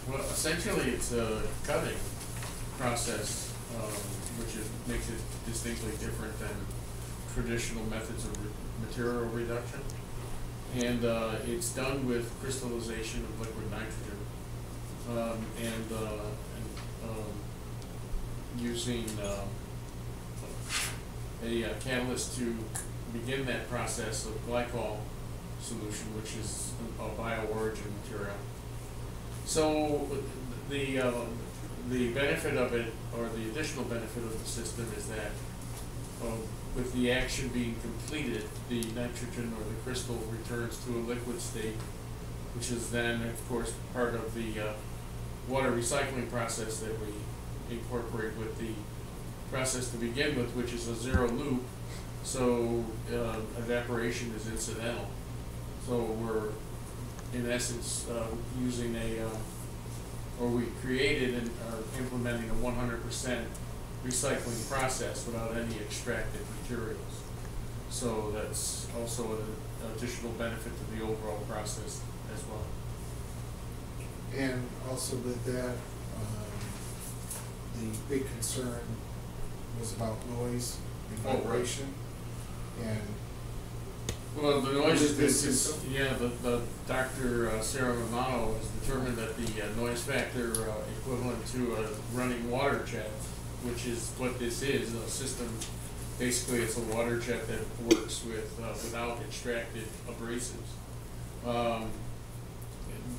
Well, essentially, it's a cutting process, which makes it distinctly different than traditional methods of material reduction. And it's done with crystallization of liquid nitrogen, using a catalyst to begin that process of glycol solution, which is a bio-origin material. So the benefit of it, or the additional benefit of the system, is that with the action being completed, the nitrogen or the crystal returns to a liquid state, which is then, of course, part of the water recycling process that we incorporate with the process to begin with, which is a zero loop. So evaporation is incidental. So we're, in essence, using we created and are implementing a 100% recycling process without any extracted materials. So that's also an additional benefit to the overall process as well. And also with that, the big concern was about noise and vibration. And well, the noise is the Dr. Sarah Romano has determined that the noise factor equivalent to a running water jet, which is what this is, a system. Basically, it's a water jet that works with without extracted abrasives.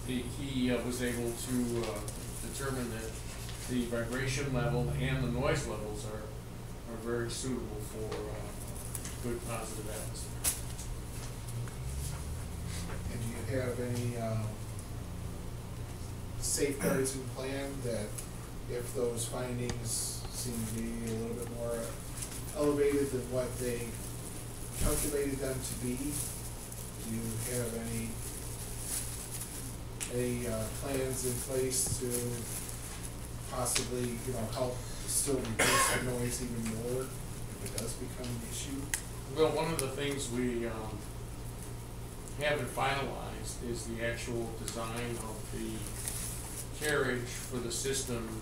He was able to determine that the vibration level and the noise levels are very suitable for good positive atmosphere. And do you have any safeguards in plan that if those findings seem to be a little bit more elevated than what they calculated them to be, do you have any plans in place to possibly, help still reduce the noise even more if it does become an issue? Well, one of the things we haven't finalized is the actual design of the carriage for the system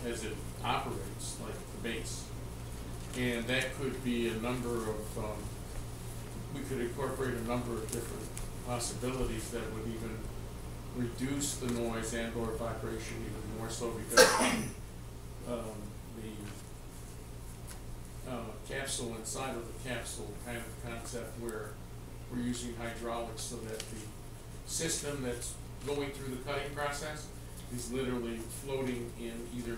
as it operates, like the base. And that could be a number of, we could incorporate a number of different possibilities that would even reduce the noise and or vibration even more so, because the capsule inside of the capsule kind of concept where we're using hydraulics so that the system that's going through the cutting process is literally floating in either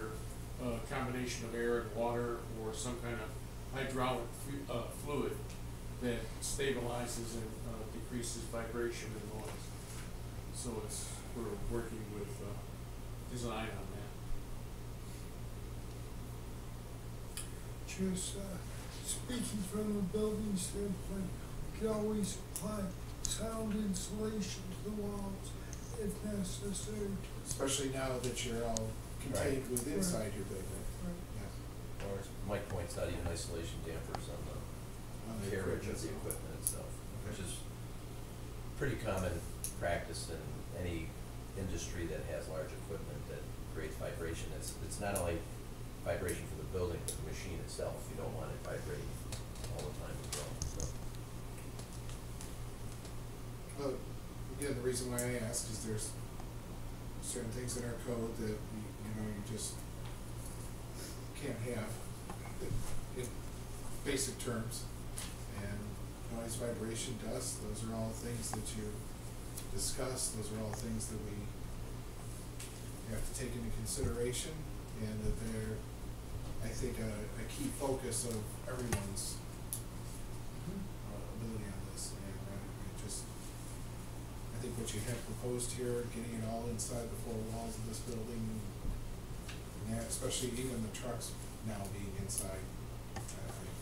a combination of air and water or some kind of hydraulic fluid that stabilizes and decreases vibration and noise. So we're working with design on that. Just speaking from a building standpoint, we can always apply sound insulation to the walls if necessary. Especially now that you're all contained with inside your building. Right. Yeah. Or as Mike points out, even isolation dampers on the carriage of the equipment itself, which is pretty common practice in any industry that has large equipment that creates vibration. It's not only vibration for the building, but the machine itself. You don't want it vibrating all the time as well. So. Well, again, the reason why I ask is there's certain things in our code that you just can't have in basic terms, and noise, vibration, dust, those are all things that you discuss. Those are all things that we have to take into consideration, and that they're, I think, a key focus of everyone's ability on this. And I think what you have proposed here, getting it all inside the four walls of this building, and especially even the trucks now being inside, I think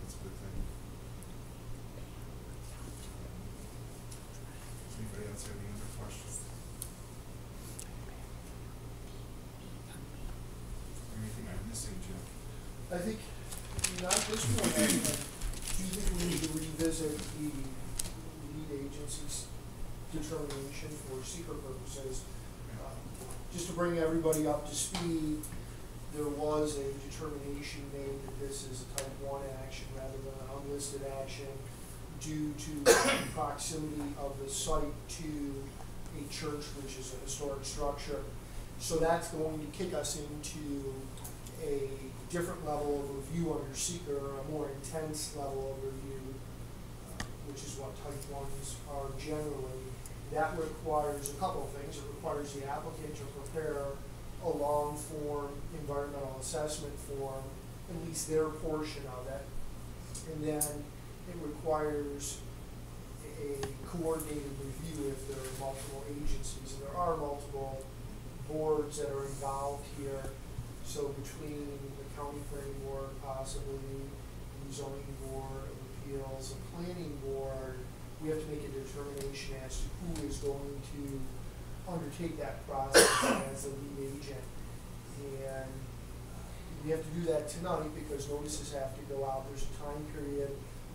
that's a good thing. Anybody else have any other questions? Anything I'm missing, Jim? I think, not this one, do you think we need to revisit the lead agency's determination for secret purposes bring everybody up to speed, there was a determination made that this is a type 1 action rather than an unlisted action due to the proximity of the site to a church, which is a historic structure. So that's going to kick us into a different level of review under seeker, a more intense level of review, which is what type 1s are generally. That requires a couple of things. It requires the applicant to prepare a long form environmental assessment form, at least their portion of it. And then it requires a coordinated review if there are multiple agencies. And there are multiple boards that are involved here. So between the county planning board, possibly the zoning board of appeals, and planning board, we have to make a determination as to who is going to undertake that process as the lead agent. And we have to do that tonight because notices have to go out. There's a time period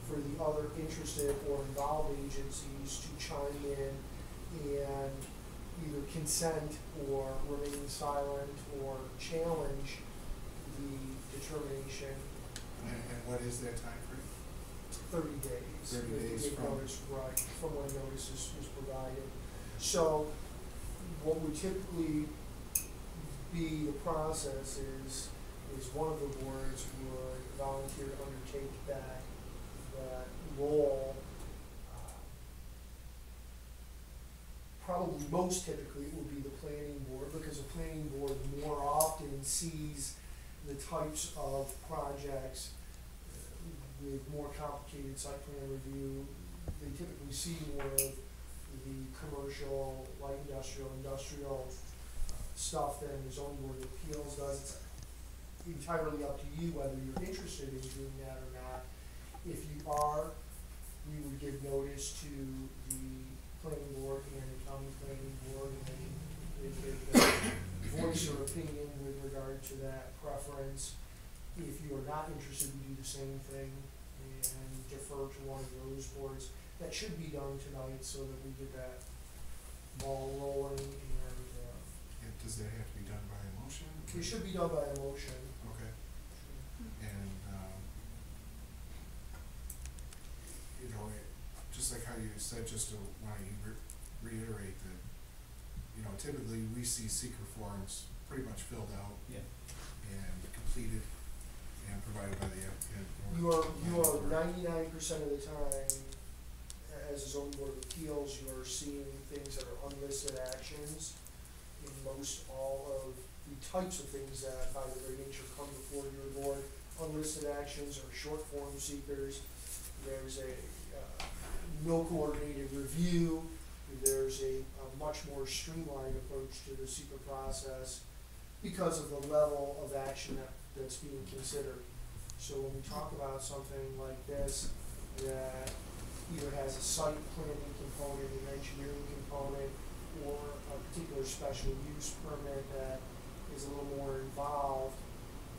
for the other interested or involved agencies to chime in and either consent or remain silent or challenge the determination. And what is that time frame? 30 days. 30 days from notice, right, from when notice is provided. So what would typically be the process is one of the boards would volunteer to undertake that role. Probably most typically it would be the planning board, because the planning board more often sees the types of projects with more complicated site plan review. They typically see more of the commercial, light industrial stuff than the zoning board of appeals does. It's entirely up to you whether you're interested in doing that or not. If you are, we would give notice to the planning board and the county planning board, and they could voice their opinion with regard to that preference. If you are not interested, we do the same thing and defer to one of those boards. That should be done tonight so that we get that ball rolling. And does that have to be done by a motion? it should be done by a motion. Okay. And, you know, just like how you said, just to want to reiterate that, you know, typically we see seeker forms pretty much filled out. Yeah. And completed and provided by the applicant. You are 99% of the time, as a zoning board of appeals, you are seeing things that are unlisted actions. In most all of the types of things that by the very nature come before your board, unlisted actions are short form seekers. There's a no coordinated review. There's a much more streamlined approach to the seeker process because of the level of action that's being considered. So when we talk about something like this that either has a site planning component, an engineering component, or a particular special use permit that is a little more involved,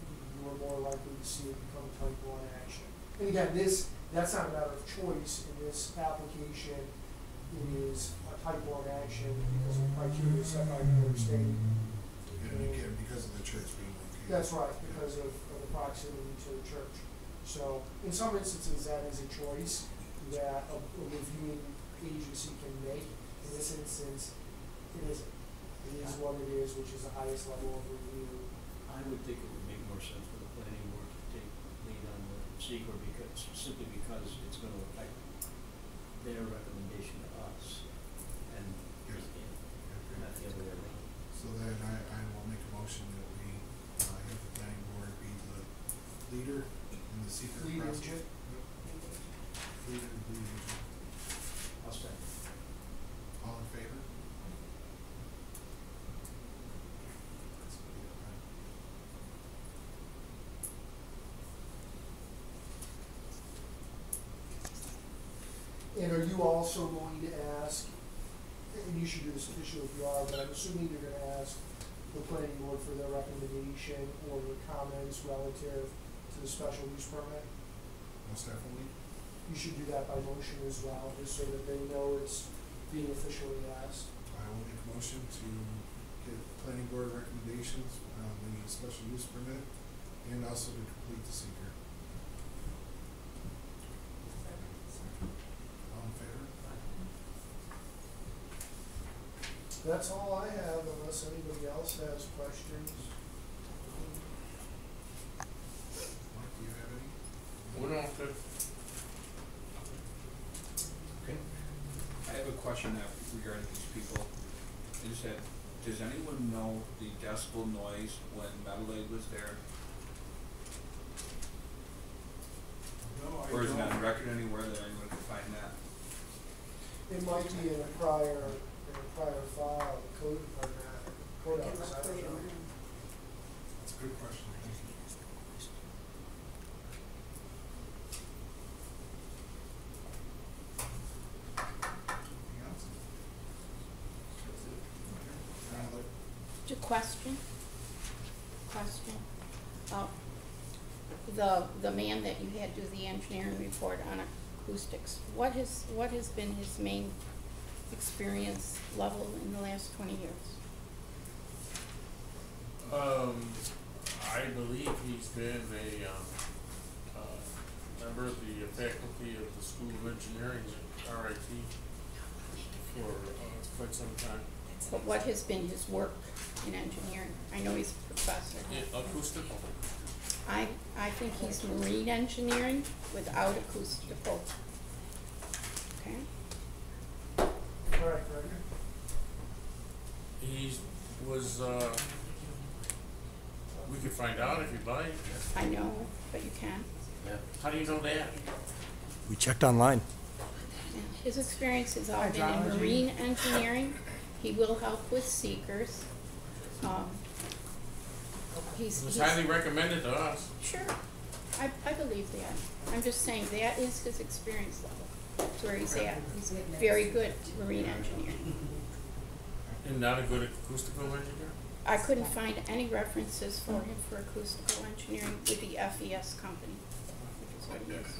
you are more likely to see it become a type 1 action. And again, that's not a matter of choice in this application. It is a type 1 action because of criteria set by New York State. And again, because of the church being located. That's right, because of the proximity to the church. So in some instances, that is a choice that a reviewing agency can make. In this instance, it isn't. It is what it is, which is the highest level of review. I would think it would make more sense for the planning board to take lead on the seeker simply because it's going to affect their recommendation to us and not the other way around. So then I will make a motion that we have the planning board be the leader in the secret Lead process. agent. Lead agent. I'll second. All in favor? And are you also going to ask, and you should do this officially if you are, but I'm assuming you're going to ask the planning board for their recommendation or their comments relative to the special use permit? Most definitely. You should do that by motion as well, just so that they know it's being officially asked. I will make a motion to get planning board applications, the special use permit, and also to complete the seeker. All in favor? That's all I have, unless anybody else has questions. Mark, do you have any? We're not good. Okay. I have a question regarding these people. Is that, does anyone know the decibel noise when Valle was there? No, Or is it on record anywhere that anyone can find that? It might be in a prior file, code, or code office, I don't know. That's a good question, thank you. Anything else? Just a question. The man that you had do the engineering report on acoustics, what has been his main experience level in the last 20 years? I believe he's been a member of the faculty of the School of Engineering at RIT for quite some time. But what has been his work in engineering? I know he's a professor. Acoustical. I think he's marine engineering without acoustical. Okay? All right, Gregor. He was, we could find out if you'd like. I know, but you can. Yeah. How do you know that? We checked online. And his experience has all been in marine engineering. He will help with seekers. It's highly recommended to us. Sure, I believe that. I'm just saying that is his experience level. That's where he's at. He's very good marine engineer. And not a good acoustical engineer? I couldn't find any references for him for acoustical engineering with the FES company, which is what he is.